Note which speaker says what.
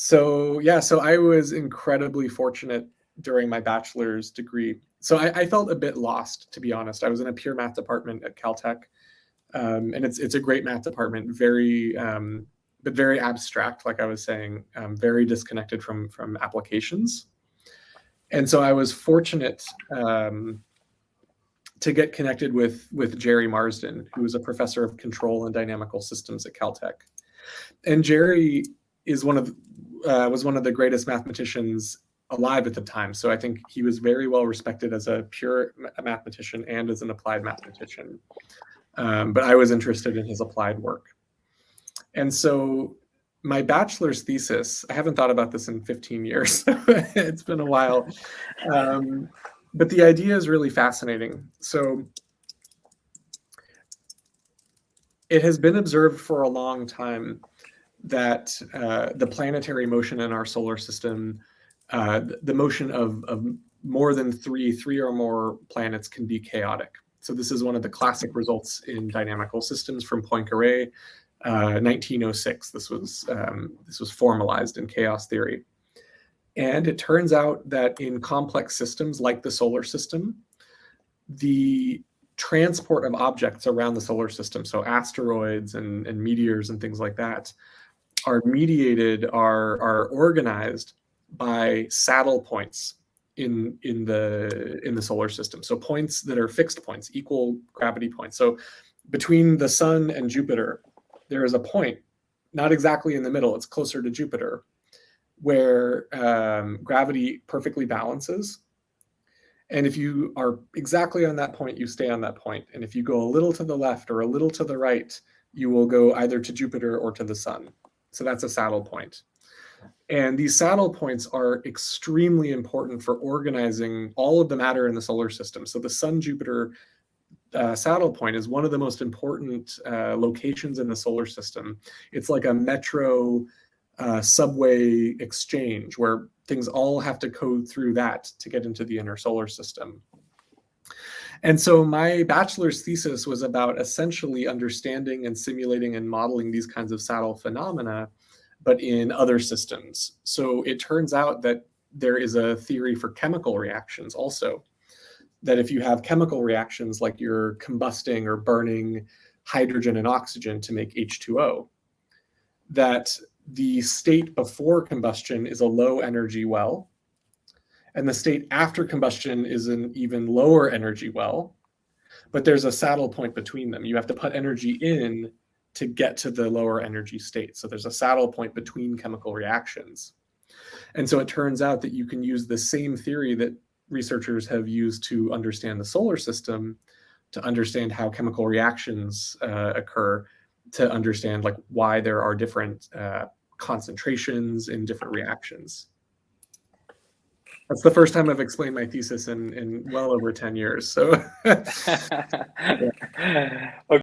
Speaker 1: So yeah, so I was incredibly fortunate during my bachelor's degree. So I felt a bit lost, to be honest. I was in a pure math department at Caltech, and it's a great math department, very but very abstract, like I was saying, very disconnected from applications. And so I was fortunate to get connected with Jerry Marsden, who was a professor of control and dynamical systems at Caltech. And Jerry is was one of the greatest mathematicians alive at the time. So I think he was very well respected as a pure mathematician and as an applied mathematician. But I was interested in his applied work. And so my bachelor's thesis, I haven't thought about this in 15 years. It's been a while. But the idea is really fascinating. So it has been observed for a long time that the planetary motion in our solar system, the motion of more than three or more planets can be chaotic. So this is one of the classic results in dynamical systems from Poincaré, 1906. This was formalized in chaos theory. And it turns out that in complex systems like the solar system, the transport of objects around the solar system, so asteroids and meteors and things like that, are organized by saddle points in the solar system. So points that are fixed points, equal gravity points. So between the sun and Jupiter, there is a point, not exactly in the middle, it's closer to Jupiter, where gravity perfectly balances. And if you are exactly on that point, you stay on that point. And if you go a little to the left or a little to the right, you will go either to Jupiter or to the sun. So that's a saddle point. And these saddle points are extremely important for organizing all of the matter in the solar system. So the Sun-Jupiter saddle point is one of the most important locations in the solar system. It's like a metro subway exchange where things all have to code through that to get into the inner solar system. And so my bachelor's thesis was about essentially understanding and simulating and modeling these kinds of saddle phenomena, but in other systems. So it turns out that there is a theory for chemical reactions also, that if you have chemical reactions like you're combusting or burning hydrogen and oxygen to make H2O, that the state before combustion is a low energy well, and the state after combustion is an even lower energy well, but there's a saddle point between them. You have to put energy in to get to the lower energy state. So there's a saddle point between chemical reactions. And so it turns out that you can use the same theory that researchers have used to understand the solar system to understand how chemical reactions occur, to understand like why there are different concentrations in different reactions. That's the first time I've explained my thesis in well over 10 years. So
Speaker 2: Okay.